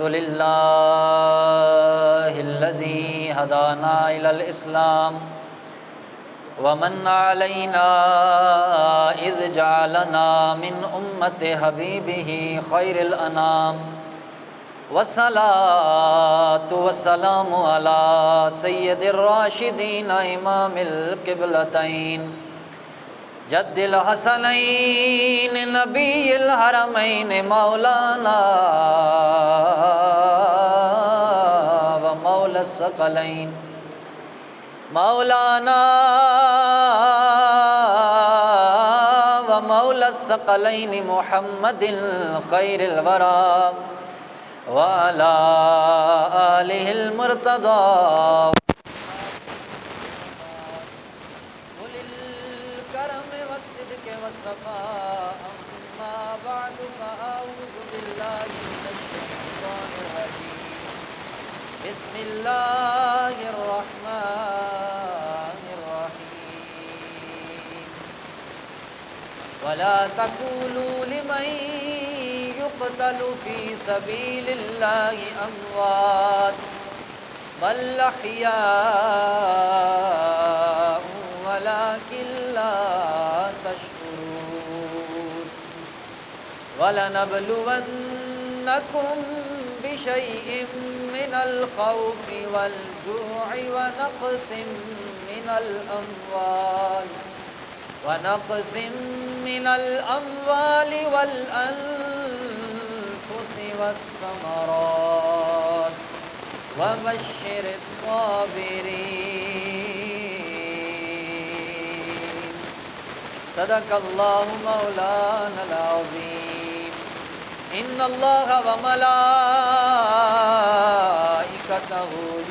الحمد لله الذي هدانا إلى الإسلام ومن علينا إذ جعلنا من أمة حبيبه خير الأنام والصلاة والسلام على سيد الراشدين إمام القبلتين جد الحسنين نبي الحرمين مولانا ومولى الثقلين مولانا ومولى الثقلين محمد خير الورى وعلى آله المرتضى والصفاء أما بعد فأعوذ بالله من الشيطان الرجيم بسم الله الرحمن الرحيم ولا تقولوا لمن يقتل في سبيل الله أموات بل أحياء ولكن لا تشكرون ولنبلونكم بشيء من الخوف والجوع ونقص من الأموال والأنفس والثمرات وبشر الصابرين صدق الله مولانا العظيم إن الله وملائكته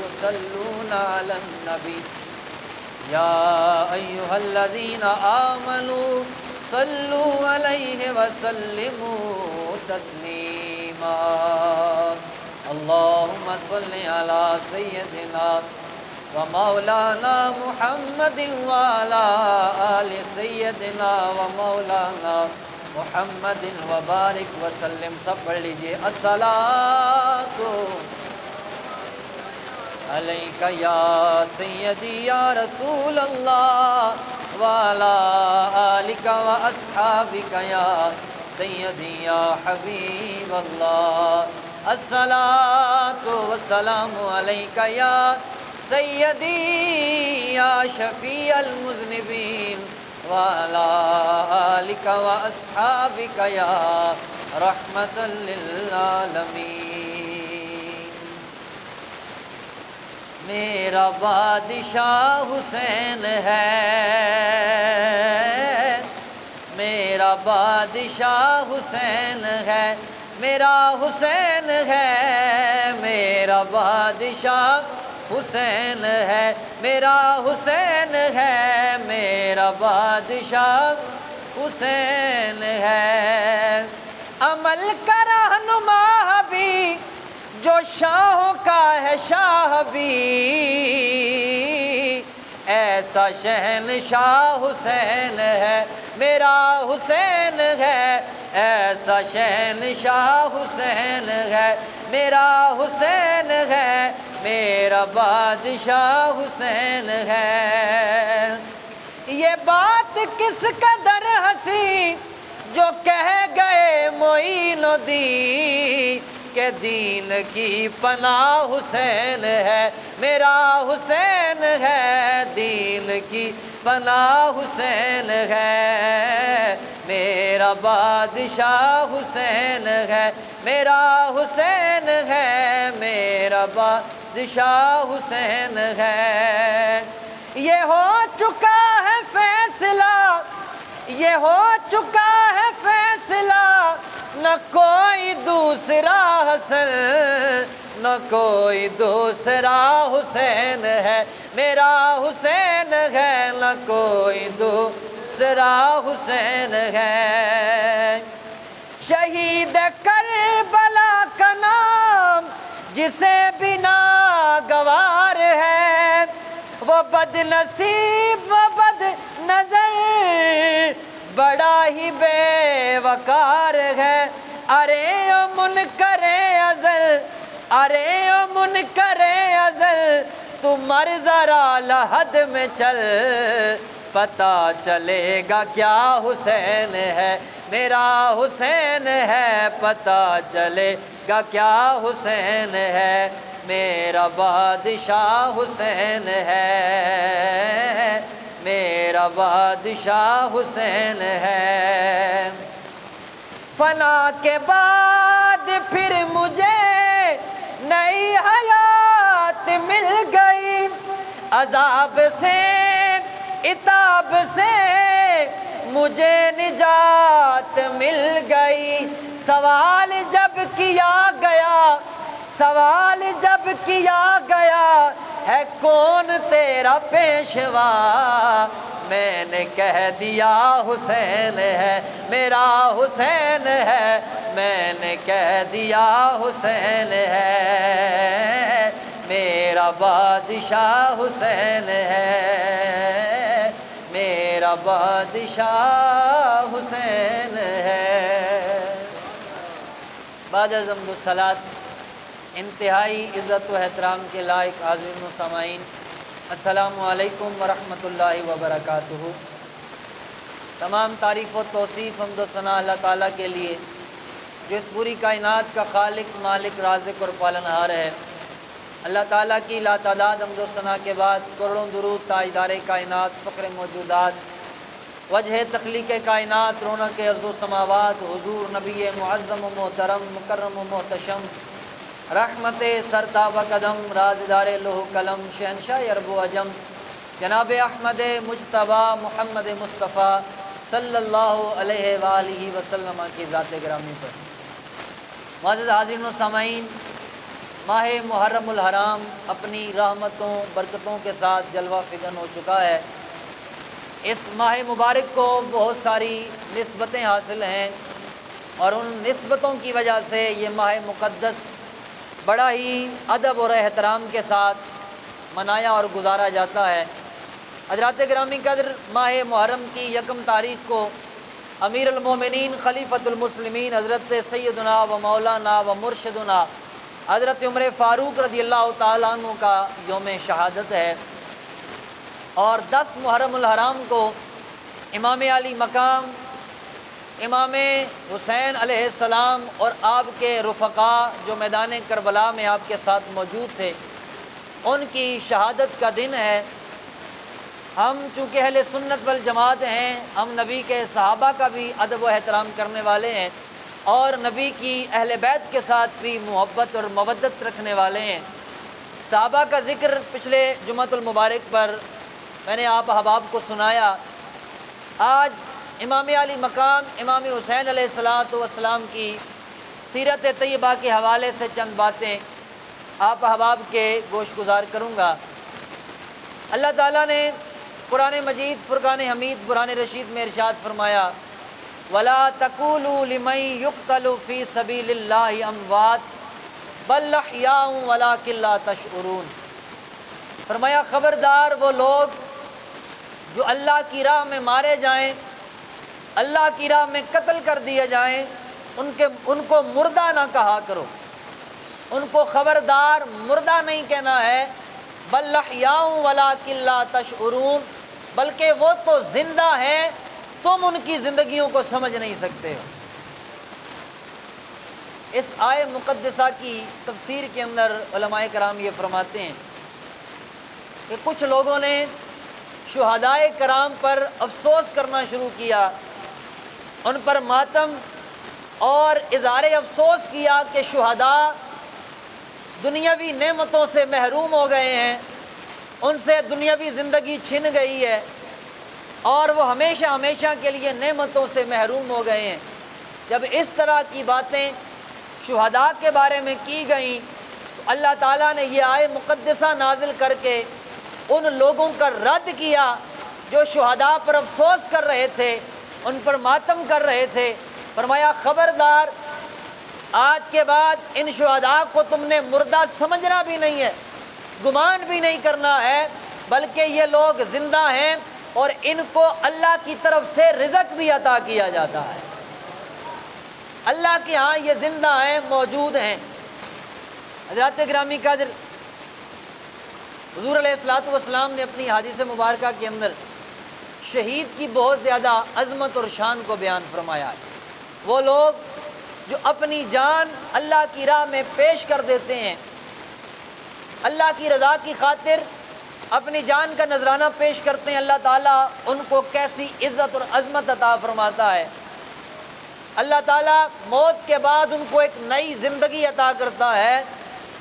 يصلون على النبي يا أيها الذين آمنوا صلوا عليه وسلموا تسليما اللهم صل على سيدنا ومولانا محمد وعلى آل سيدنا ومولانا محمد وبارک وسلم سب پڑھ لیجئے الصلاۃ علیک یا سیدی یا رسول اللہ وعلی آلک واصحابک یا سیدی یا حبیب اللہ الصلاۃ والسلام علیک یا سیدی یا شفیع المذنبین وعلى آلك وأصحابك يا رحمة للعالمين میرا بادشاہ حسین ہے میرا بادشاہ حسین ہے میرا حسین ہے میرا بادشاہ حسین ہے میرا حسین ہے میرا بادشاہ حسین ہے عمل کا رہنما بھی جو شاہوں کا ہے شاہ بھی ایسا شہنشاہ حسین ہے میرا حسین ہے ایسا شہنشاہ حسین ہے میرا حسین ہے میرا بادشاہ حسین ہے یہ بات کس قدر ہنسی جو کہہ گئے معین الدین کہ دین کی پناہ حسین ہے میرا حسین ہے دین کی پناہ حسین ہے میرا بادشاہ حسین ہے میرا حسین ہے میرا بادشاہ حسین ہے یہ ہو چکا ہے فیصلہ یہ ہو چکا ہے فیصلہ نہ کوئی دوسرا حسن نہ کوئی دوسرا حسین ہے میرا حسین ہے نہ کوئی دوسرا حسین ہے شہید کربلا کا نام جسے بنا گوار ہے وہ بد نصیب و بد نظر بڑا ہی بے وقار ہے ارے منکر ازل ارے او منکر ازل تو مر ذرا لحد میں چل، پتہ چلے گا کیا حسین ہے میرا حسین ہے، پتہ چلے گا کیا حسین ہے میرا بادشاہ حسین ہے، میرا بادشاہ حسین ہے۔ فنا کے بعد پھر مجھے نئی حیات مل گئی، عذاب سے عتاب سے مجھے نجات مل گئی۔ سوال جب کیا گیا، سوال جب کیا گیا ہے کون تیرا پیشوا، میں نے کہہ دیا حسین ہے میرا حسین ہے، میں نے کہہ دیا حسین ہے میرا بادشاہ حسین ہے، میرا بادشاہ حسین ہے۔ بعد از حمد و صلات انتہائی عزت و احترام کے لائق حاضرین و سامعین، السلام علیکم ورحمۃ اللہ وبرکاتہ۔ تمام تعریف و توصیف حمد و ثنا اللہ تعالیٰ کے لیے جو اس پوری کائنات کا خالق، مالک، رازق اور پالنہار ہے۔ اللہ تعالیٰ کی لاتعداد حمد و ثنا کے بعد کروڑوں درود تاجدار کائنات، فخر موجودات، وجہ تخلیق کائنات، رونق ارض و سماوات، حضور نبی معظم و محترم، مکرم و محتشم، رحمت سرتاب قدم، رازدار لوح قلم، شہنشاہ عرب و عجم، جناب احمد مجتبیٰ محمد مصطفیٰ صلی اللہ علیہ وآلہ وسلم کی ذات گرامی پر۔ معزز حاضرین و سامعین، ماہ محرم الحرام اپنی رحمتوں برکتوں کے ساتھ جلوہ فکن ہو چکا ہے۔ اس ماہ مبارک کو بہت ساری نسبتیں حاصل ہیں، اور ان نسبتوں کی وجہ سے یہ ماہ مقدس بڑا ہی ادب اور احترام کے ساتھ منایا اور گزارا جاتا ہے۔ حضرات گرامی قدر، ماہ محرم کی یکم تاریخ کو امیر المومنین خلیفۃ المسلمین حضرت سیدنا و مولانا و مرشدنا حضرت عمر فاروق رضی اللہ تعالیٰ عنہ کا یوم شہادت ہے، اور 10 محرم الحرام کو امام علی مقام امام حسین علیہ السلام اور آپ کے رفقاء جو میدان کربلا میں آپ کے ساتھ موجود تھے، ان کی شہادت کا دن ہے۔ ہم چونکہ اہل سنت والجماعت ہیں، ہم نبی کے صحابہ کا بھی ادب و احترام کرنے والے ہیں، اور نبی کی اہل بیت کے ساتھ بھی محبت اور مودت رکھنے والے ہیں۔ صحابہ کا ذکر پچھلے جمعۃ المبارک پر میں نے آپ احباب کو سنایا۔ آج امام علی مقام امام حسین علیہ السلام کی سیرت طیبہ کے حوالے سے چند باتیں آپ احباب کے گوش گزار کروں گا۔ اللہ تعالیٰ نے قرآن مجید فرقان حمید برہان رشید میں ارشاد فرمایا، وَلَا تَقُولُوا لِمَن يُقْتَلُ فِي سَبِيلِ اللَّهِ أَمْوَاتٌ بَلْ أَحْيَاءٌ وَلَٰكِن لَّا تَشْعُرُونَ۔ فرمایا خبردار وہ لوگ جو اللہ کی راہ میں مارے جائیں، اللہ کی راہ میں قتل کر دیے جائیں، ان کو مردہ نہ کہا کرو، ان کو خبردار مردہ نہیں کہنا ہے، بل احیاء ولکن لا تشعرون، بلکہ وہ تو زندہ ہیں، تم ان کی زندگیوں کو سمجھ نہیں سکتے ہو۔ اس آیہ مقدسہ کی تفسیر کے اندر علماء کرام یہ فرماتے ہیں کہ کچھ لوگوں نے شہدائے کرام پر افسوس کرنا شروع کیا، ان پر ماتم اور اظہار افسوس کیا کہ شہداء دنیاوی نعمتوں سے محروم ہو گئے ہیں، ان سے دنیاوی زندگی چھن گئی ہے، اور وہ ہمیشہ ہمیشہ کے لیے نعمتوں سے محروم ہو گئے ہیں۔ جب اس طرح کی باتیں شہداء کے بارے میں کی گئیں تو اللہ تعالیٰ نے یہ آیہ مقدسہ نازل کر کے ان لوگوں کا رد کیا جو شہداء پر افسوس کر رہے تھے، ان پر ماتم کر رہے تھے۔ فرمایا خبردار، آج کے بعد ان شہداء کو تم نے مردہ سمجھنا بھی نہیں ہے، گمان بھی نہیں کرنا ہے، بلکہ یہ لوگ زندہ ہیں اور ان کو اللہ کی طرف سے رزق بھی عطا کیا جاتا ہے، اللہ کے ہاں یہ زندہ ہیں، موجود ہیں۔ حضرات گرامی قدر، حضور علیہ الصلوۃ والسلام نے اپنی حدیث مبارکہ کے اندر شہید کی بہت زیادہ عظمت اور شان کو بیان فرمایا ہے۔ وہ لوگ جو اپنی جان اللہ کی راہ میں پیش کر دیتے ہیں، اللہ کی رضا کی خاطر اپنی جان کا نذرانہ پیش کرتے ہیں، اللہ تعالیٰ ان کو کیسی عزت اور عظمت عطا فرماتا ہے۔ اللہ تعالیٰ موت کے بعد ان کو ایک نئی زندگی عطا کرتا ہے،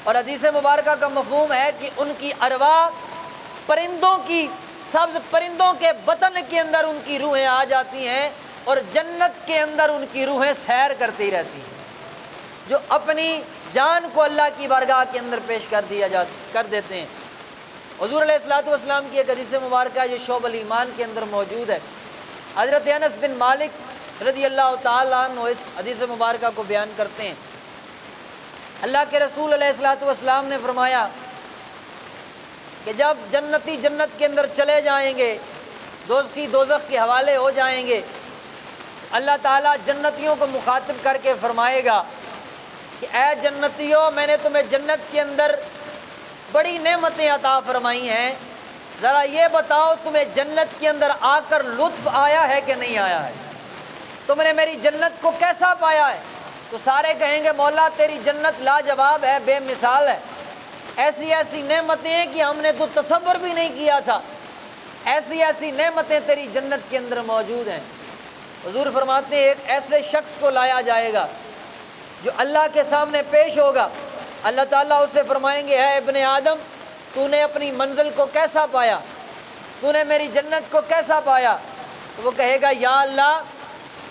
اور حدیث مبارکہ کا مفہوم ہے کہ ان کی ارواح پرندوں کی، سبز پرندوں کے بطن کے اندر ان کی روحیں آ جاتی ہیں، اور جنت کے اندر ان کی روحیں سیر کرتی رہتی ہیں، جو اپنی جان کو اللہ کی بارگاہ کے اندر پیش کر دیتے ہیں۔ حضور علیہ الصلوۃ والسلام کی ایک حدیث مبارکہ جو شعب الایمان کے اندر موجود ہے، حضرت انس بن مالک رضی اللہ تعالیٰ عنہ اس حدیث مبارکہ کو بیان کرتے ہیں۔ اللہ کے رسول علیہ الصلوۃ والسلام نے فرمایا کہ جب جنتی جنت کے اندر چلے جائیں گے، دوزخی دوزخ کے حوالے ہو جائیں گے، اللہ تعالیٰ جنتیوں کو مخاطب کر کے فرمائے گا کہ اے جنتیوں، میں نے تمہیں جنت کے اندر بڑی نعمتیں عطا فرمائی ہیں، ذرا یہ بتاؤ تمہیں جنت کے اندر آ کر لطف آیا ہے کہ نہیں آیا ہے؟ تم نے میری جنت کو کیسا پایا ہے؟ تو سارے کہیں گے مولا تیری جنت لاجواب ہے، بے مثال ہے، ایسی ایسی نعمتیں ہیں کہ ہم نے تو تصور بھی نہیں کیا تھا، ایسی ایسی نعمتیں تیری جنت کے اندر موجود ہیں۔ حضور فرماتے ہیں ایک ایسے شخص کو لایا جائے گا جو اللہ کے سامنے پیش ہوگا، اللہ تعالیٰ اسے فرمائیں گے اے ابن آدم، تو نے اپنی منزل کو کیسا پایا؟ تو نے میری جنت کو کیسا پایا؟ تو وہ کہے گا یا اللہ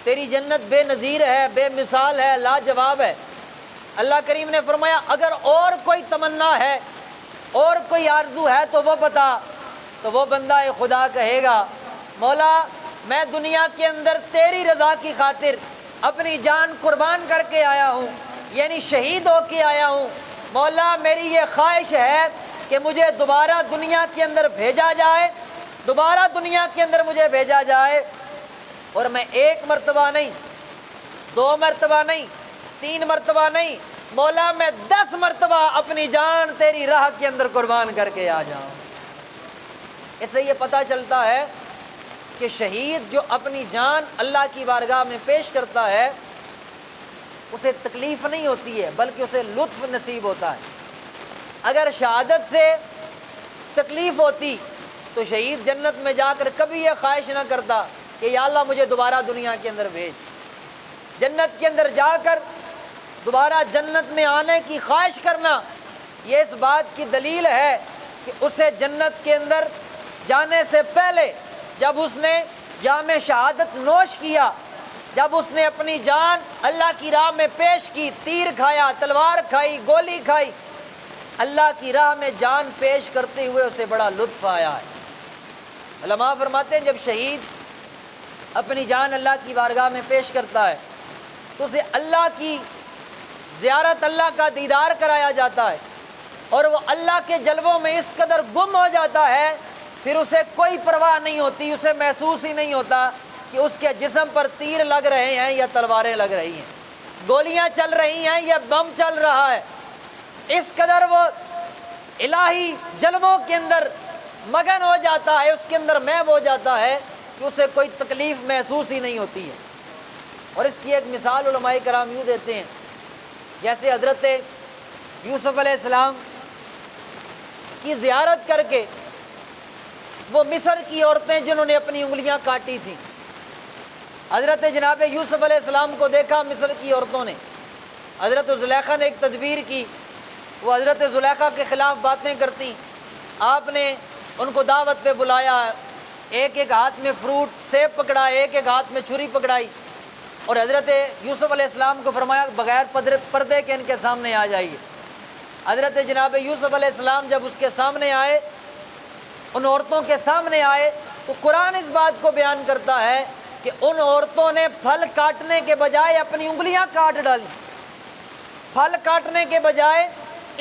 تیری جنت بے نظیر ہے، بے مثال ہے، لاجواب ہے۔ اللہ کریم نے فرمایا اگر اور کوئی تمنا ہے، اور کوئی آرزو ہے تو وہ بتا۔ تو وہ بندہ خدا کہے گا مولا میں دنیا کے اندر تیری رضا کی خاطر اپنی جان قربان کر کے آیا ہوں، یعنی شہید ہو کے آیا ہوں، مولا میری یہ خواہش ہے کہ مجھے دوبارہ دنیا کے اندر بھیجا جائے، دوبارہ دنیا کے اندر مجھے بھیجا جائے، اور میں ایک مرتبہ نہیں، 2 مرتبہ نہیں، 3 مرتبہ نہیں، مولا میں 10 مرتبہ اپنی جان تیری راہ کے اندر قربان کر کے آ جاؤں۔ اس سے یہ پتہ چلتا ہے کہ شہید جو اپنی جان اللہ کی بارگاہ میں پیش کرتا ہے اسے تکلیف نہیں ہوتی ہے بلکہ اسے لطف نصیب ہوتا ہے۔ اگر شہادت سے تکلیف ہوتی تو شہید جنت میں جا کر کبھی یہ خواہش نہ کرتا کہ یا اللہ مجھے دوبارہ دنیا کے اندر بھیج۔ جنت کے اندر جا کر دوبارہ جنت میں آنے کی خواہش کرنا یہ اس بات کی دلیل ہے کہ اسے جنت کے اندر جانے سے پہلے جب اس نے جام شہادت نوش کیا، جب اس نے اپنی جان اللہ کی راہ میں پیش کی، تیر کھایا، تلوار کھائی، گولی کھائی، اللہ کی راہ میں جان پیش کرتے ہوئے اسے بڑا لطف آیا ہے۔ علماء فرماتے ہیں جب شہید اپنی جان اللہ کی بارگاہ میں پیش کرتا ہے تو اسے اللہ کی زیارت، اللہ کا دیدار کرایا جاتا ہے، اور وہ اللہ کے جلووں میں اس قدر گم ہو جاتا ہے پھر اسے کوئی پرواہ نہیں ہوتی، اسے محسوس ہی نہیں ہوتا کہ اس کے جسم پر تیر لگ رہے ہیں یا تلواریں لگ رہی ہیں، گولیاں چل رہی ہیں یا بم چل رہا ہے۔ اس قدر وہ الہی جلووں کے اندر مگن ہو جاتا ہے، اس کے اندر محو ہو جاتا ہے کہ اسے کوئی تکلیف محسوس ہی نہیں ہوتی ہے۔ اور اس کی ایک مثال علماء کرام یوں دیتے ہیں جیسے حضرت یوسف علیہ السلام کی زیارت کر کے وہ مصر کی عورتیں جنہوں نے اپنی انگلیاں کاٹی تھیں، حضرت جناب یوسف علیہ السلام کو دیکھا مصر کی عورتوں نے، حضرت زلیخا نے ایک تدبیر کی، وہ حضرت زلیخا کے خلاف باتیں کرتی، آپ نے ان کو دعوت پہ بلایا، ایک ایک ہاتھ میں فروٹ سیب پکڑا، ایک ایک ہاتھ میں چھری پکڑائی، اور حضرت یوسف علیہ السلام کو فرمایا بغیر پردے کے ان کے سامنے آ جائیے۔ حضرت جناب یوسف علیہ السلام جب اس کے سامنے آئے، ان عورتوں کے سامنے آئے، تو قرآن اس بات کو بیان کرتا ہے کہ ان عورتوں نے پھل کاٹنے کے بجائے اپنی انگلیاں کاٹ ڈالی، پھل کاٹنے کے بجائے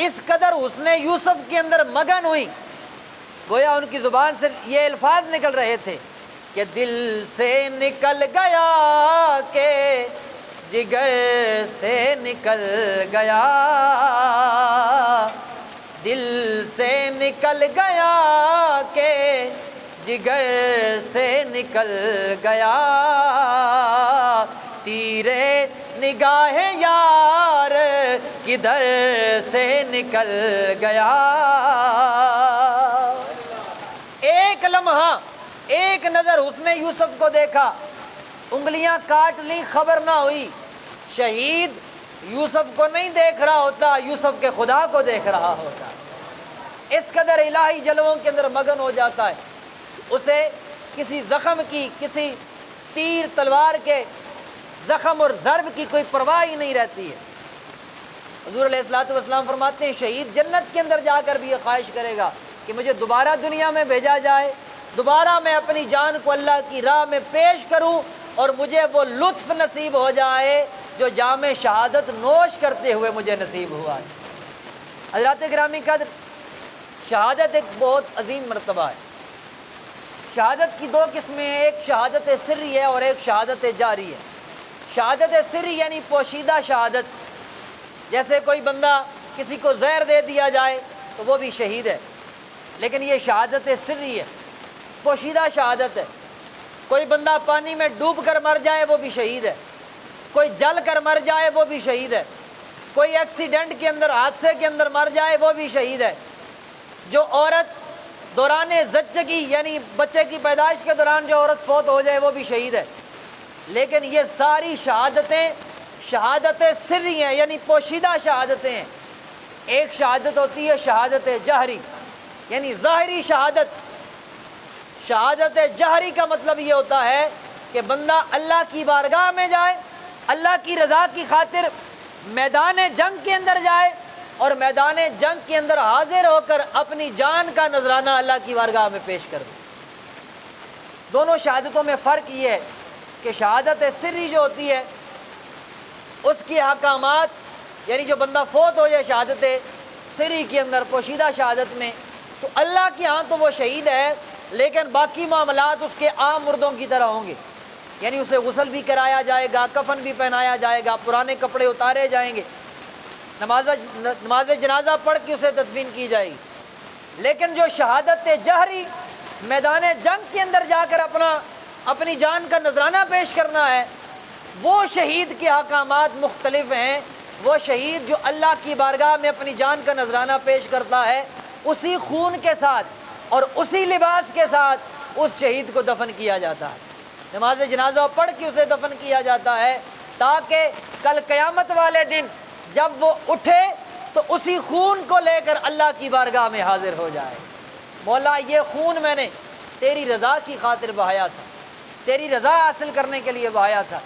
اس قدر حسن یوسف کے اندر مگن ہوئی، گویا ان کی زبان سے یہ الفاظ نکل رہے تھے کہ دل سے نکل گیا کہ جگر سے نکل گیا، نکل گیا کہ جگر سے نکل گیا، تیرے نگاہ یار کدھر سے نکل گیا۔ ایک لمحہ، ایک نظر اس نے یوسف کو دیکھا، انگلیاں کاٹ لی، خبر نہ ہوئی۔ شہید یوسف کو نہیں دیکھ رہا ہوتا، یوسف کے خدا کو دیکھ رہا ہوتا، اس قدر الہی جلووں کے اندر مگن ہو جاتا ہے، اسے کسی زخم کی، کسی تیر تلوار کے زخم اور ضرب کی کوئی پرواہ ہی نہیں رہتی ہے۔ حضور علیہ الصلوۃ والسلام فرماتے ہیں شہید جنت کے اندر جا کر بھی یہ خواہش کرے گا کہ مجھے دوبارہ دنیا میں بھیجا جائے، دوبارہ میں اپنی جان کو اللہ کی راہ میں پیش کروں اور مجھے وہ لطف نصیب ہو جائے جو جام شہادت نوش کرتے ہوئے مجھے نصیب ہوا ہے۔ حضرات گرامی قدر، شہادت ایک بہت عظیم مرتبہ ہے۔ شہادت کی دو قسمیں ہیں، ایک شہادت سری ہے اور ایک شہادت جاری ہے۔ شہادت سری یعنی پوشیدہ شہادت، جیسے کوئی بندہ کسی کو زہر دے دیا جائے تو وہ بھی شہید ہے، لیکن یہ شہادت سری ہے، پوشیدہ شہادت ہے۔ کوئی بندہ پانی میں ڈوب کر مر جائے وہ بھی شہید ہے، کوئی جل کر مر جائے وہ بھی شہید ہے، کوئی ایکسیڈنٹ کے اندر، حادثے کے اندر مر جائے وہ بھی شہید ہے۔ جو عورت دوران زچگی یعنی بچے کی پیدائش کے دوران جو عورت فوت ہو جائے وہ بھی شہید ہے۔ لیکن یہ ساری شہادتیں شہادت سری ہیں، یعنی پوشیدہ شہادتیں ہیں۔ ایک شہادت ہوتی ہے شہادت جہری، یعنی ظاہری شہادت۔ شہادت جہری کا مطلب یہ ہوتا ہے کہ بندہ اللہ کی بارگاہ میں جائے، اللہ کی رضا کی خاطر میدان جنگ کے اندر جائے اور میدان جنگ کے اندر حاضر ہو کر اپنی جان کا نذرانہ اللہ کی بارگاہ میں پیش کر دے۔ دونوں شہادتوں میں فرق یہ ہے کہ شہادت سری جو ہوتی ہے اس کی احکامات، یعنی جو بندہ فوت ہو جائے شہادت سری کے اندر، پوشیدہ شہادت میں، تو اللہ کے ہاں تو وہ شہید ہے، لیکن باقی معاملات اس کے عام مردوں کی طرح ہوں گے، یعنی اسے غسل بھی کرایا جائے گا، کفن بھی پہنایا جائے گا، پرانے کپڑے اتارے جائیں گے، نماز جنازہ پڑھ کے اسے تدفین کی جائے گی۔ لیکن جو شہادت جہری میدان جنگ کے اندر جا کر اپنی جان کا نذرانہ پیش کرنا ہے، وہ شہید کے احکامات مختلف ہیں۔ وہ شہید جو اللہ کی بارگاہ میں اپنی جان کا نذرانہ پیش کرتا ہے، اسی خون کے ساتھ اور اسی لباس کے ساتھ اس شہید کو دفن کیا جاتا ہے، نماز جنازہ پڑھ کے اسے دفن کیا جاتا ہے، تاکہ کل قیامت والے دن جب وہ اٹھے تو اسی خون کو لے کر اللہ کی بارگاہ میں حاضر ہو جائے۔ مولا یہ خون میں نے تیری رضا کی خاطر بہایا تھا، تیری رضا حاصل کرنے کے لیے بہایا تھا۔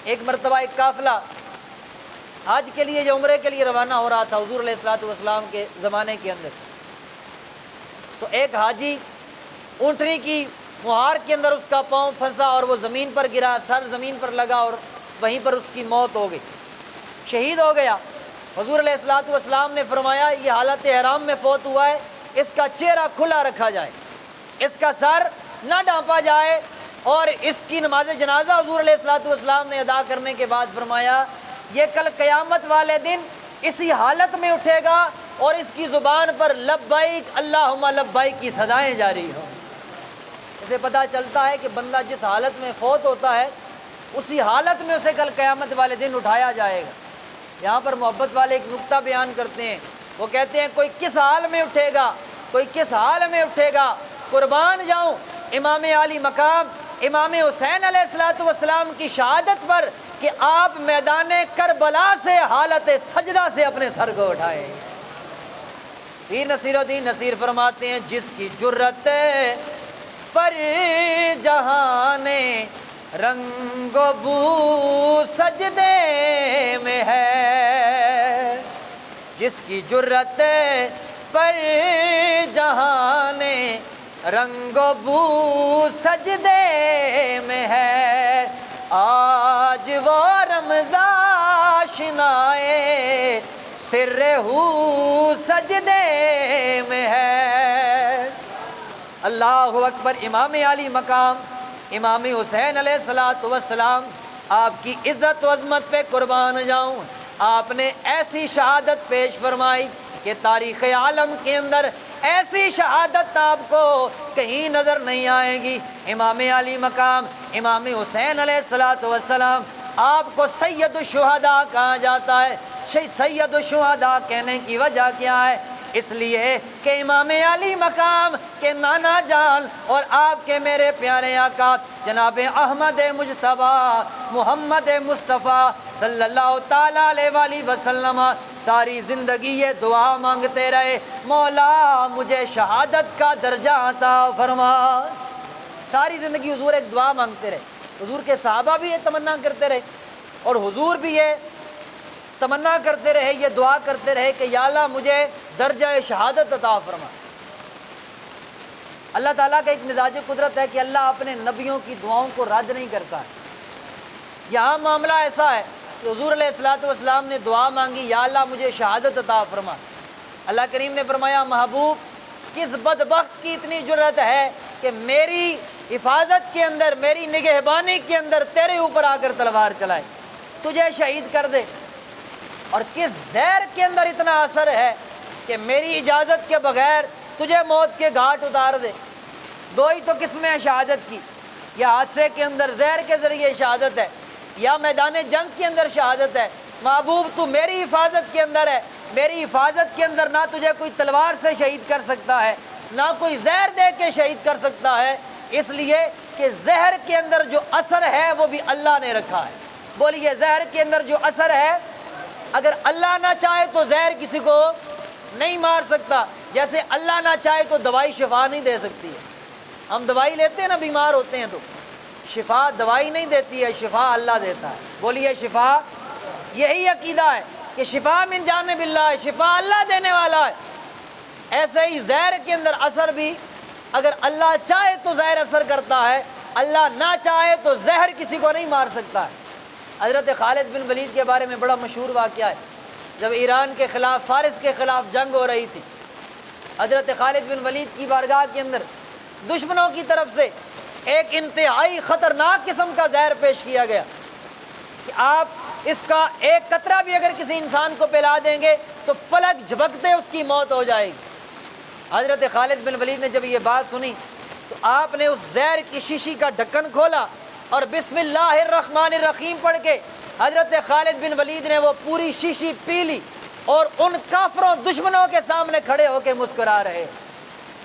ایک مرتبہ ایک قافلہ حج کے لیے، جو عمرے کے لیے روانہ ہو رہا تھا حضور علیہ الصلوۃ والسلام کے زمانے کے اندر، تو ایک حاجی اونٹنی کی مہار کے اندر اس کا پاؤں پھنسا اور وہ زمین پر گرا، سر زمین پر لگا اور وہیں پر اس کی موت ہو گئی، شہید ہو گیا۔ حضور علیہ الصلوۃ والسلام نے فرمایا یہ حالت احرام میں فوت ہوا ہے، اس کا چہرہ کھلا رکھا جائے، اس کا سر نہ ڈھانپا جائے، اور اس کی نماز جنازہ حضور علیہ الصلوۃ والسلام نے ادا کرنے کے بعد فرمایا یہ کل قیامت والے دن اسی حالت میں اٹھے گا اور اس کی زبان پر لبیک اللہم لبیک کی صدائیں جاری ہوں۔ اسے پتہ چلتا ہے کہ بندہ جس حالت میں فوت ہوتا ہے اسی حالت میں اسے کل قیامت والے دن اٹھایا جائے گا۔ یہاں پر محبت والے ایک نقطہ بیان کرتے ہیں، وہ کہتے ہیں کوئی کس حال میں اٹھے گا، کوئی کس حال میں اٹھے گا، قربان جاؤں امام عالی مقام امام حسین علیہ الصلوۃ والسلام کی شہادت پر کہ آپ میدان کربلا سے حالت سجدہ سے اپنے سر کو اٹھائے۔ پیر نصیر الدین نصیر فرماتے ہیں جس کی جرت پر جہان رنگ و بو سجدے میں ہے، جس کی جرت پر جہان رنگ و بو سجدے میں ہے، آج وہ رمضان شنائے سر ہو سجدے میں ہے۔ اللہ اکبر۔ امام علی مقام امام حسین علیہ الصلوۃ والسلام، آپ کی عزت و عظمت پہ قربان جاؤں، آپ نے ایسی شہادت پیش فرمائی کہ تاریخ عالم کے اندر ایسی شہادت آپ کو کہیں نظر نہیں آئے گی۔ امام علی مقام امام حسین علیہ الصلوۃ والسلام، آپ کو سید الشہداء کہا جاتا ہے۔ سید الشہداء کہنے کی وجہ کیا ہے؟ اس لیے کہ امام علی مقام کے نانا جان اور آپ کے میرے پیارے آقا جناب احمد مجتبیٰ محمد مصطفیٰ صلی اللہ تعالیٰ علیہ وآلہ وسلم ساری زندگی یہ دعا مانگتے رہے، مولا مجھے شہادت کا درجہ عطا فرما۔ ساری زندگی حضور ایک دعا مانگتے رہے، حضور کے صحابہ بھی یہ تمنا کرتے رہے اور حضور بھی یہ تمنا کرتے رہے، یہ دعا کرتے رہے کہ یا اللہ مجھے درجہ شہادت عطا فرما۔ اللہ تعالیٰ کا ایک مزاج قدرت ہے کہ اللہ اپنے نبیوں کی دعاؤں کو رد نہیں کرتا ہے۔ یہاں معاملہ ایسا ہے کہ حضور علیہ الصلوۃ والسلام نے دعا مانگی، یا اللہ مجھے شہادت عطا فرما۔ اللہ کریم نے فرمایا محبوب کس بدبخت کی اتنی جرأت ہے کہ میری حفاظت کے اندر، میری نگہبانی کے اندر تیرے اوپر آ کر تلوار چلائے، تجھے شہید کر دے، اور کس زہر کے اندر اتنا اثر ہے کہ میری اجازت کے بغیر تجھے موت کے گھاٹ اتار دے۔ دو ہی تو قسمیں شہادت کی، یا حادثے کے اندر زہر کے ذریعے شہادت ہے، یا میدان جنگ کے اندر شہادت ہے۔ محبوب تو میری حفاظت کے اندر ہے، میری حفاظت کے اندر نہ تجھے کوئی تلوار سے شہید کر سکتا ہے، نہ کوئی زہر دے کے شہید کر سکتا ہے، اس لیے کہ زہر کے اندر جو اثر ہے وہ بھی اللہ نے رکھا ہے۔ بولیے زہر کے اندر جو اثر ہے، اگر اللہ نہ چاہے تو زہر کسی کو نہیں مار سکتا، جیسے اللہ نہ چاہے تو دوائی شفا نہیں دے سکتی ہے۔ ہم دوائی لیتے ہیں نا، بیمار ہوتے ہیں تو شفا دوائی نہیں دیتی ہے، شفا اللہ دیتا ہے۔ بولیے شفا، یہی عقیدہ ہے کہ شفا من جانب اللہ ہے، شفا اللہ دینے والا ہے۔ ایسے ہی زہر کے اندر اثر بھی اگر اللہ چاہے تو زہر اثر کرتا ہے، اللہ نہ چاہے تو زہر کسی کو نہیں مار سکتا ہے۔ حضرت خالد بن ولید کے بارے میں بڑا مشہور واقعہ ہے، جب ایران کے خلاف، فارس کے خلاف جنگ ہو رہی تھی، حضرت خالد بن ولید کی بارگاہ کے اندر دشمنوں کی طرف سے ایک انتہائی خطرناک قسم کا زہر پیش کیا گیا کہ آپ اس کا ایک قطرہ بھی اگر کسی انسان کو پلا دیں گے تو پلک جھپکتے اس کی موت ہو جائے گی۔ حضرت خالد بن ولید نے جب یہ بات سنی تو آپ نے اس زہر کی شیشی کا ڈھکن کھولا اور بسم اللہ الرحمن الرحیم پڑھ کے حضرت خالد بن ولید نے وہ پوری شیشی پی لی، اور ان کافروں دشمنوں کے سامنے کھڑے ہو کے مسکرا رہے،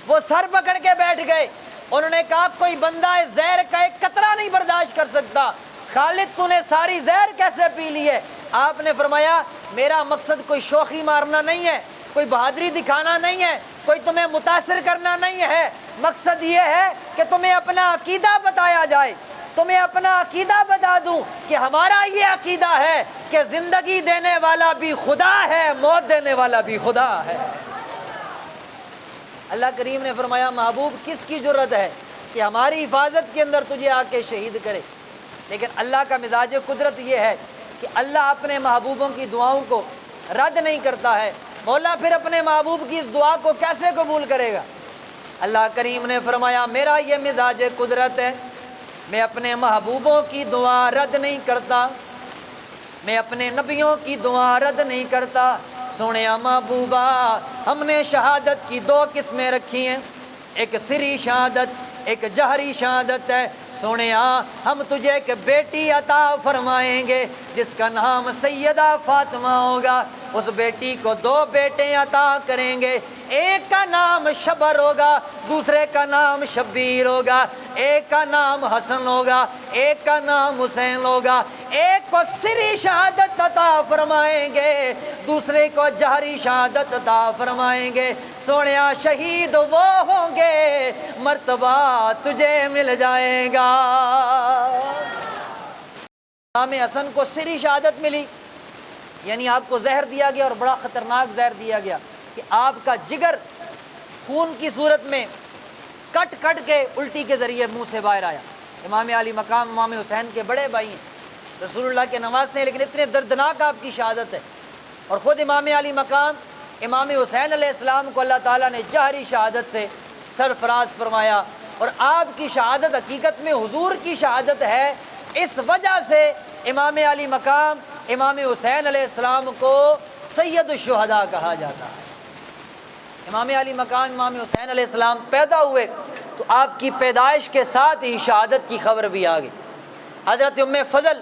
وہ سر پکڑ کے بیٹھ گئے۔ انہوں نے کہا کوئی بندہ اس زہر کا ایک قطرہ نہیں برداشت کر سکتا، خالد تو نے ساری زہر کیسے پی لی ہے؟ آپ نے فرمایا میرا مقصد کوئی شوخی مارنا نہیں ہے، کوئی بہادری دکھانا نہیں ہے، کوئی تمہیں متاثر کرنا نہیں ہے، مقصد یہ ہے کہ تمہیں اپنا عقیدہ بتایا جائے، تمہیں اپنا عقیدہ بتا دوں کہ ہمارا یہ عقیدہ ہے کہ زندگی دینے والا بھی خدا ہے، موت دینے والا بھی خدا ہے۔ اللہ کریم نے فرمایا محبوب کس کی جرأت ہے کہ ہماری حفاظت کے اندر تجھے آ کے شہید کرے؟ لیکن اللہ کا مزاج قدرت یہ ہے کہ اللہ اپنے محبوبوں کی دعاؤں کو رد نہیں کرتا ہے۔ مولا پھر اپنے محبوب کی اس دعا کو کیسے قبول کرے گا؟ اللہ کریم نے فرمایا میرا یہ مزاج قدرت ہے، میں اپنے محبوبوں کی دعا رد نہیں کرتا، میں اپنے نبیوں کی دعا رد نہیں کرتا۔ سونیا محبوبہ ہم نے شہادت کی دو قسمیں رکھی ہیں، ایک سری شہادت، ایک جہری شہادت ہے۔ سونیا ہم تجھے ایک بیٹی عطا فرمائیں گے جس کا نام سیدہ فاطمہ ہوگا، اس بیٹی کو دو بیٹے عطا کریں گے، ایک کا نام شبر ہوگا، دوسرے کا نام شبیر ہوگا، ایک کا نام حسن ہوگا، ایک کا نام حسین ہوگا۔ ایک کو سری شہادت عطا فرمائیں گے، دوسرے کو جہری شہادت عطا فرمائیں گے۔ سونیا شہید وہ ہوں گے، مرتبہ تجھے مل جائے گا۔ امام حسن کو سری شہادت ملی، یعنی آپ کو زہر دیا گیا اور بڑا خطرناک زہر دیا گیا کہ آپ کا جگر خون کی صورت میں کٹ کٹ کے الٹی کے ذریعے منہ سے باہر آیا۔ امام علی مقام امام حسین کے بڑے بھائی ہیں، رسول اللہ کے نواسے ہیں، لیکن اتنے دردناک آپ کی شہادت ہے۔ اور خود امام علی مقام امام حسین علیہ السلام کو اللہ تعالیٰ نے جہری شہادت سے سرفراز فرمایا، اور آپ کی شہادت حقیقت میں حضور کی شہادت ہے۔ اس وجہ سے امام علی مقام امام حسین علیہ السلام کو سید الشہداء کہا جاتا ہے۔ امام علی مقام امام حسین علیہ السلام پیدا ہوئے تو آپ کی پیدائش کے ساتھ ہی شہادت کی خبر بھی آ گئی۔ حضرت ام فضل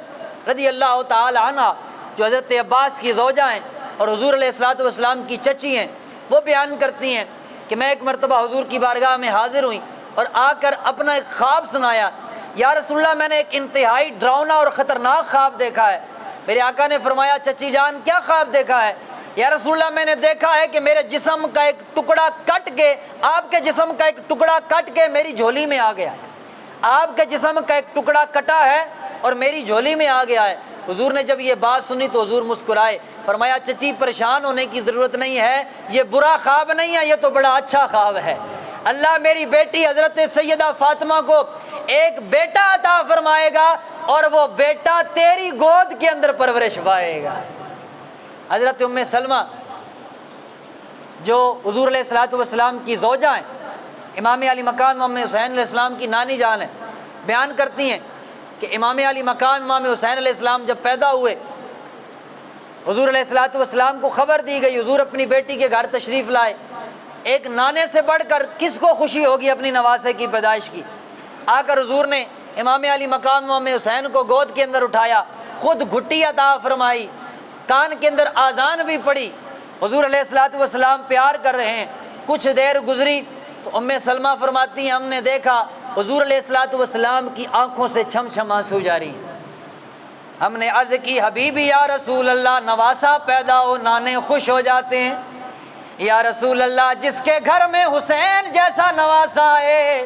رضی اللہ تعالی عنہ جو حضرت عباس کی زوجہ ہیں اور حضور علیہ الصلوۃ والسلام کی چچی ہیں، وہ بیان کرتی ہیں کہ میں ایک مرتبہ حضور کی بارگاہ میں حاضر ہوئی اور آ کر اپنا ایک خواب سنایا۔ یا رسول اللہ، میں نے ایک انتہائی ڈراؤنا اور خطرناک خواب دیکھا ہے۔ میرے آقا نے فرمایا، چچی جان کیا خواب دیکھا ہے؟ یا رسول اللہ، میں نے دیکھا ہے کہ میرے جسم کا ایک ٹکڑا کٹ کے، آپ کے جسم کا ایک ٹکڑا کٹ کے میری جھولی میں آ گیا ہے۔ آپ کے جسم کا ایک ٹکڑا کٹا ہے اور میری جھولی میں آ گیا ہے۔ حضور نے جب یہ بات سنی تو حضور مسکرائے، فرمایا چچی پریشان ہونے کی ضرورت نہیں ہے، یہ برا خواب نہیں ہے، یہ تو بڑا اچھا خواب ہے۔ اللہ میری بیٹی حضرت سیدہ فاطمہ کو ایک بیٹا عطا فرمائے گا اور وہ بیٹا تیری گود کے اندر پرورش پائے گا۔ حضرت ام سلمہ جو حضور علیہ الصلوۃ والسلام کی زوجہ ہیں، امام علی مقام امام حسین علیہ السلام کی نانی جان ہیں، بیان کرتی ہیں کہ امام علی مقام امام حسین علیہ السلام جب پیدا ہوئے، حضور علیہ الصلوۃ والسلام کو خبر دی گئی، حضور اپنی بیٹی کے گھر تشریف لائے۔ ایک نانے سے بڑھ کر کس کو خوشی ہوگی اپنی نواسے کی پیدائش کی؟ آ کر حضور نے امام علی مقام امام حسین کو گود کے اندر اٹھایا، خود گھٹی عطا فرمائی، کان کے اندر آذان بھی پڑی، حضور علیہ الصلوۃ والسلام پیار کر رہے ہیں۔ کچھ دیر گزری تو ام سلمہ فرماتی ہیں، ہم نے دیکھا حضور علیہ الصلوۃ والسلام کی آنکھوں سے چھم چھم آنسو جاری ہیں۔ ہم نے عرض کی، حبیبی یا رسول اللہ، نواسا پیدا ہو نانے خوش ہو جاتے ہیں۔ یا رسول اللہ، جس کے گھر میں حسین جیسا نواسا ہے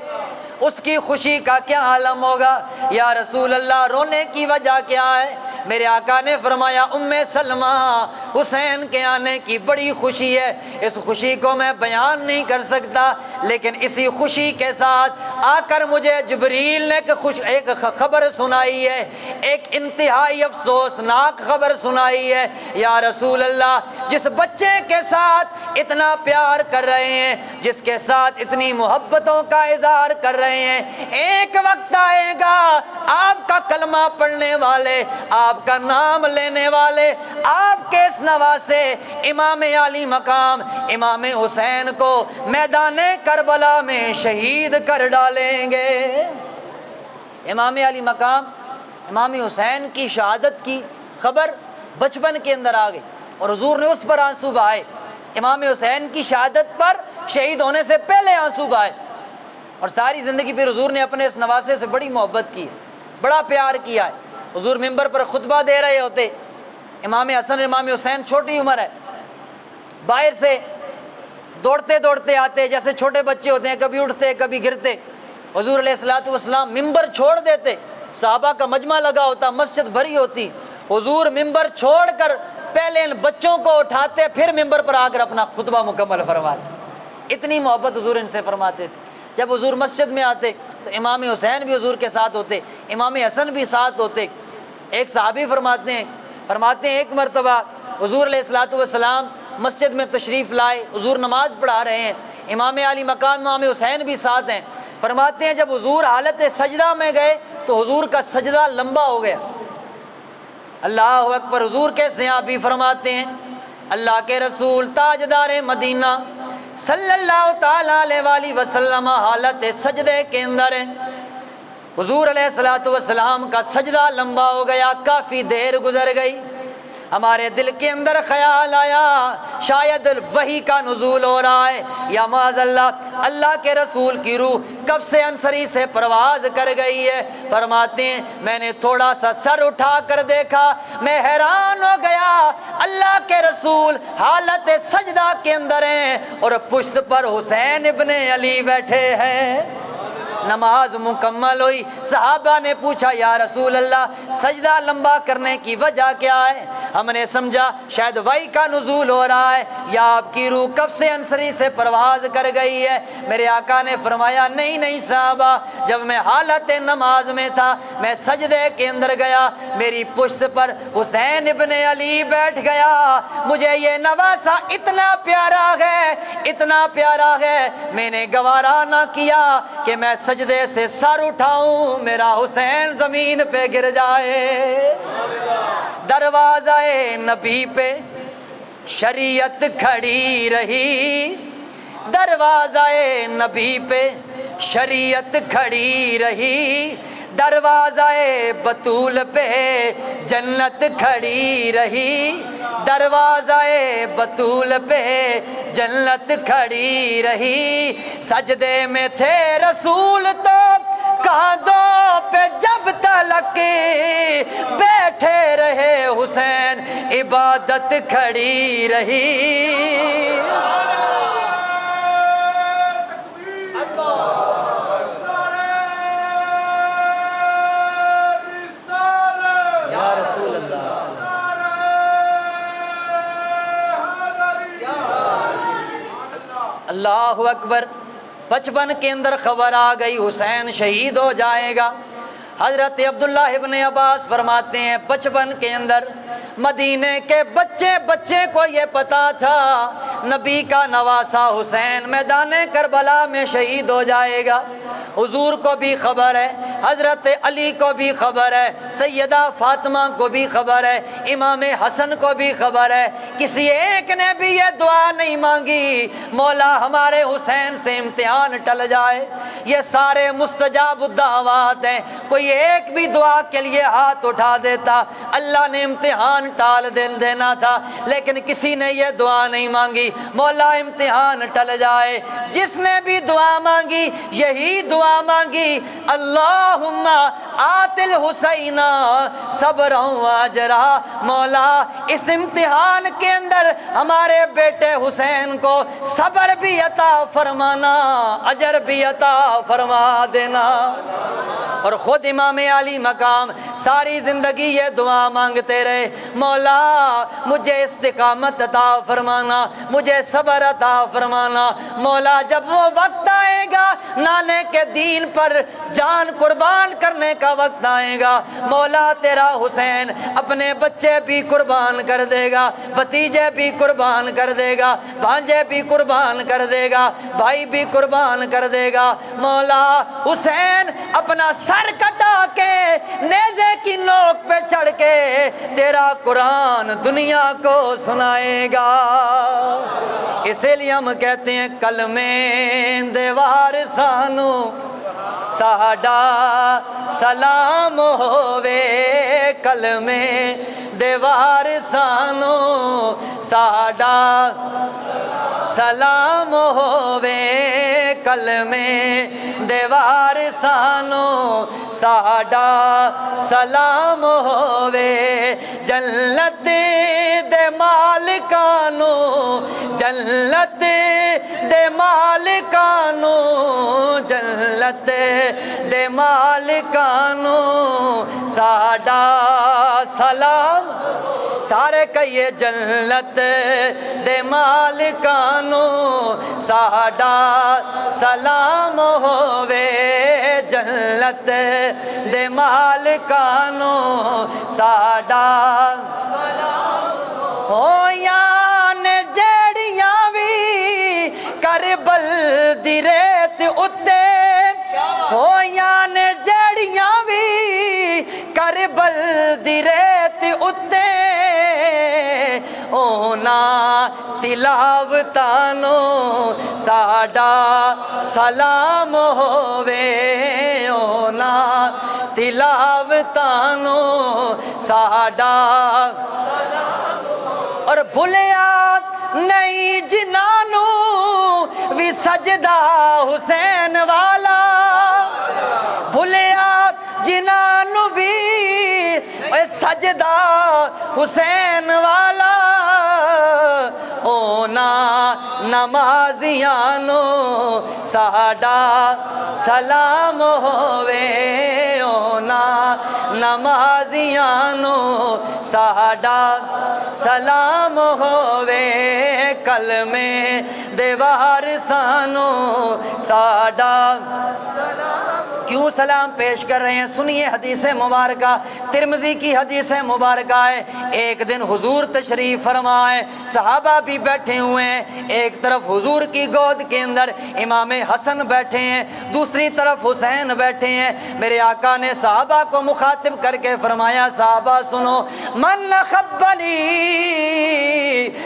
اس کی خوشی کا کیا عالم ہوگا؟ یا رسول اللہ، رونے کی وجہ کیا ہے؟ میرے آقا نے فرمایا، ام سلمہ، حسین کے آنے کی بڑی خوشی ہے، اس خوشی کو میں بیان نہیں کر سکتا، لیکن اسی خوشی کے ساتھ آ کر مجھے جبریل نے ایک خبر سنائی ہے، ایک انتہائی افسوسناک خبر سنائی ہے۔ یا رسول اللہ، جس بچے کے ساتھ اتنا پیار کر رہے ہیں، جس کے ساتھ اتنی محبتوں کا اظہار کر رہے ہیں، ایک وقت آئے گا آپ کا کلمہ پڑھنے والے، آپ کا نام لینے والے، آپ کے اس نواسے امام علی مقام امام حسین کو میدان کربلا میں شہید کر ڈالیں گے۔ امام علی مقام امام حسین کی شہادت کی خبر بچپن کے اندر آ گئی اور حضور نے اس پر آنسو بہائے۔ امام حسین کی شہادت پر شہید ہونے سے پہلے آنسو بہائے، اور ساری زندگی پھر حضور نے اپنے اس نواسے سے بڑی محبت کی ہے، بڑا پیار کیا ہے۔ حضور ممبر پر خطبہ دے رہے ہوتے، امام حسن امام حسین چھوٹی عمر ہے، باہر سے دوڑتے دوڑتے آتے، جیسے چھوٹے بچے ہوتے ہیں، کبھی اٹھتے کبھی گرتے۔ حضور علیہ الصلوۃ والسلام ممبر چھوڑ دیتے، صحابہ کا مجمع لگا ہوتا، مسجد بھری ہوتی، حضور ممبر چھوڑ کر پہلے ان بچوں کو اٹھاتے، پھر ممبر پر آ کر اپنا خطبہ مکمل فرماتے۔ اتنی محبت حضور ان سے فرماتے تھے۔ جب حضور مسجد میں آتے تو امام حسین بھی حضور کے ساتھ ہوتے، امام حسن بھی ساتھ ہوتے۔ ایک صحابی فرماتے ہیں ایک مرتبہ حضور علیہ الصلوۃ والسلام مسجد میں تشریف لائے، حضور نماز پڑھا رہے ہیں، امام علی مقام امام حسین بھی ساتھ ہیں۔ فرماتے ہیں جب حضور حالت سجدہ میں گئے تو حضور کا سجدہ لمبا ہو گیا۔ اللہ اکبر، حضور کے صحابی فرماتے ہیں، اللہ کے رسول تاجدار مدینہ صلی اللہ تعالی علیہ وآلہ وسلم حالت سجدے کے اندر ہیں۔ حضور علیہ الصلوۃ والسلام کا سجدہ لمبا ہو گیا، کافی دیر گزر گئی۔ ہمارے دل کے اندر خیال آیا شاید وحی کا نزول ہو رہا ہے، یا معاذ اللہ اللہ کے رسول کی روح کب سے انصری سے پرواز کر گئی ہے۔ فرماتے ہیں میں نے تھوڑا سا سر اٹھا کر دیکھا، میں حیران ہو گیا، اللہ کے رسول حالت سجدہ کے اندر ہیں اور پشت پر حسین ابن علی بیٹھے ہیں۔ نماز مکمل ہوئی، صحابہ نے پوچھا یا رسول اللہ سجدہ لمبا کرنے کی وجہ کیا ہے؟ ہم نے سمجھا شاید وحی کا نزول ہو رہا ہے یا آپ کی روح کب سے انصری سے پرواز کر گئی ہے۔ میرے آقا نے فرمایا نہیں صحابہ، جب میں حالت نماز میں تھا، میں سجدے کے اندر گیا، میری پشت پر حسین ابن علی بیٹھ گیا، مجھے یہ نواسا اتنا پیارا ہے، میں نے گوارا نہ کیا کہ میں سجدے سے سر اٹھاؤں، میرا حسین زمین پہ گر جائے۔ دروازہ نبی پہ شریعت کھڑی رہی، دروازۂ نبی پہ شریعت کھڑی رہی، دروازۂ بطول پہ جنت کھڑی رہی، دروازۂ بطول پہ جنت کھڑی رہی۔ سجدے میں تھے رسول تو کاندھوں پہ جب تلک بیٹھے رہے حسین، عبادت کھڑی رہی۔ یا رسول اللہ صلی اللہ اللہ اکبر۔ بچپن کے اندر خبر آ گئی حسین شہید ہو جائے گا۔ حضرت عبداللہ ابن عباس فرماتے ہیں بچپن کے اندر مدینے کے بچے کو یہ پتا تھا نبی کا نواسا حسین میدان کربلا میں شہید ہو جائے گا۔ حضور کو بھی خبر ہے، حضرت علی کو بھی خبر ہے، سیدہ فاطمہ کو بھی خبر ہے، امام حسن کو بھی خبر ہے۔ کسی ایک نے بھی یہ دعا نہیں مانگی مولا ہمارے حسین سے امتحان ٹل جائے۔ یہ سارے مستجاب الدعوات ہیں، کوئی ایک بھی دعا کے لیے ہاتھ اٹھا دیتا اللہ نے امتحان ٹال دینا تھا، لیکن کسی نے یہ دعا نہیں مانگی مولا امتحان ٹل جائے۔ جس نے بھی دعا مانگی یہی دعا مانگی، اللہم آت الحسین صبرا و اجرا، مولا اس امتحان کے اندر ہمارے بیٹے حسین کو صبر بھی عطا فرمانا، اجر بھی عطا فرما دینا۔ اور خود امام علی مقام ساری زندگی یہ دعا مانگتے رہے، مولا مجھے استقامت عطا فرمانا، مجھے صبر عطا فرمانا۔ مولا جب وہ وقت آئے گا نانے کے دین پر جان قربان کرنے کا وقت آئے گا، مولا تیرا حسین اپنے بچے بھی قربان کر دے گا، بھتیجے بھی قربان کر دے گا، بھانجے بھی قربان کر دے گا، بھائی بھی قربان کر دے گا۔ مولا حسین اپنا سر کٹا کے نیزے کی نوک پہ چڑھ کے تیرا قرآن دنیا کو سنائے گا۔ اسی لیے ہم کہتے ہیں کلمے دیوار سانو ساڈا سلام ہووے، کلمے دیوار سانو ساڈا سلام ہووے، کلمے دیوار سانو ساڈا سلام ہووے، جنت دے مالکانو جنت دے مالکانو جنت دے مالکانو ساڈا سلام، سارے کہیے جنت دے مالکانو ساڈا سلام ہووے، جنت دے مالکانو ساڈا ہویاں نے جیڑیاں وی کربل دی ریت اتے، ہویاں نے جیڑیاں وی کربل دی ریت اتے، اونا تلاوتانو ساڈا سلام ہووے، اونا تلاوتانو ساڈا اور بھلیا نہیں جنانو وی سجدہ حسین والا، بھلیا جنانو بھی سجدہ حسین والا، اونا نمازیانو ساڈا سلام ہووے، اونا نمازیانو ساڈا سلام ہووے، کلمے دیوار سانو ساڈا۔ کیوں کیوں سلام پیش کر رہے ہیں؟ سنیے حدیث مبارکہ، ترمذی کی حدیث مبارکہ ہے۔ ایک دن حضور تشریف فرمائے، صحابہ بھی بیٹھے ہوئے ہیں، ایک طرف حضور کی گود کے اندر امام حسن بیٹھے ہیں، دوسری طرف حسین بیٹھے ہیں۔ میرے آقا نے صحابہ کو مخاطب کر کے فرمایا، صحابہ سنو، من احبنی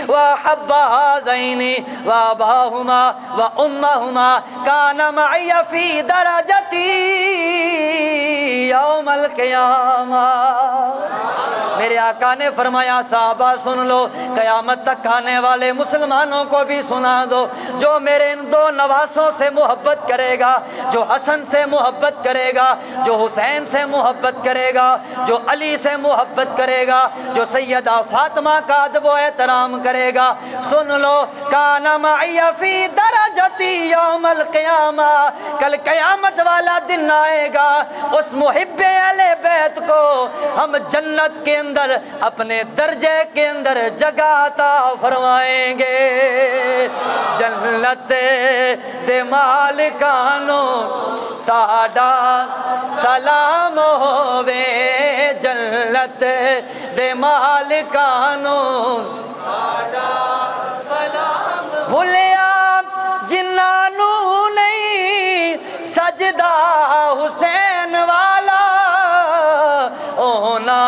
واحب هذین واباہما وامہما کان معی فی درجتی یوم القیامہ۔ میرے آقا نے فرمایا، صحابہ سن لو، قیامت تک آنے والے مسلمانوں کو بھی سنا دو، جو میرے ان دو نواسوں سے محبت کرے گا، جو حسن سے محبت کرے گا، جو حسین سے محبت کرے گا، جو علی سے محبت کرے گا، جو سیدہ فاطمہ کا ادب و احترام کرے گا، سن لو، کان معی فی درجتی یوم القیامہ، کل قیامت والا دن آئے گا، اس محب اہل بیت کو ہم جنت کے اندر اپنے درجے کے اندر جگہ عطا فرمائیں گے۔ جنت دے مالکانو ساڈا سلام ہووے، جنت دے مالکانو ساڈا سلام۔ بھولیا جنہاں نوں نہیں سجدہ حسین والا، اونا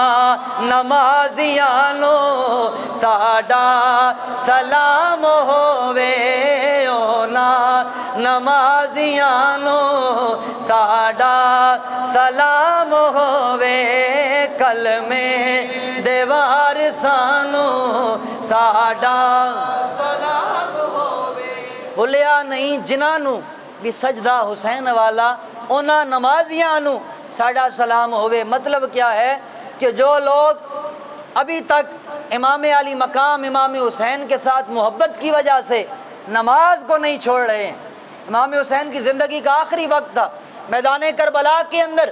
نمازیانو ساڈا سلام ہووے، اونا نمازیانو ساڈا سلام ہووے، کلمے دے وارثانو ساڈا سلام ہووے۔ بھولیا نہیں جنہاں نوں بھی سجدہ حسین والا، اونا نمازیاں نوں ساڈا سلام ہوئے۔ مطلب کیا ہے کہ جو لوگ ابھی تک امام علی مقام امام حسین کے ساتھ محبت کی وجہ سے نماز کو نہیں چھوڑ رہے ہیں، امام حسین کی زندگی کا آخری وقت تھا، میدان کربلا کے اندر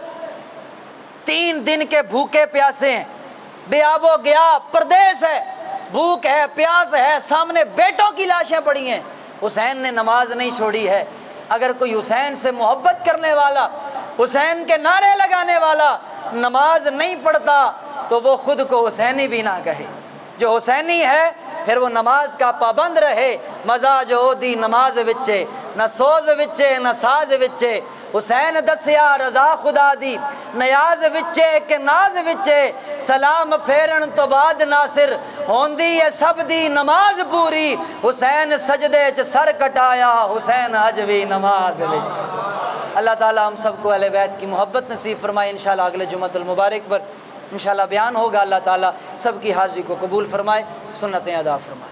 3 دن کے بھوکے پیاسے ہیں، بے آب و گیا، پردیس ہے، بھوک ہے، پیاس ہے، سامنے بیٹوں کی لاشیں پڑی ہیں، حسین نے نماز نہیں چھوڑی ہے۔ اگر کوئی حسین سے محبت کرنے والا، حسین کے نعرے لگانے والا نماز نہیں پڑھتا تو وہ خود کو حسینی بھی نہ کہے۔ جو حسینی ہے پھر وہ نماز کا پابند رہے۔ مزہ جو دی نماز وچے، نہ سوز وچے نہ ساز وچے، حسین دسیا رضا خدا دی، نیاز وچے کہ ناز وچے، سلام پھیرن تو بعد ناصر ہوندی ہے سب دی نماز پوری، حسین سجدے چ سر کٹایا، حسین اج وی نماز وچ۔ اللہ تعالیٰ ہم سب کو اہل بیت کی محبت نصیب فرمائے۔ انشاءاللہ اگلے جمعۃ المبارک پر انشاءاللہ بیان ہوگا، اللہ تعالیٰ سب کی حاضری کو قبول فرمائے، سنتیں ادا فرمائے۔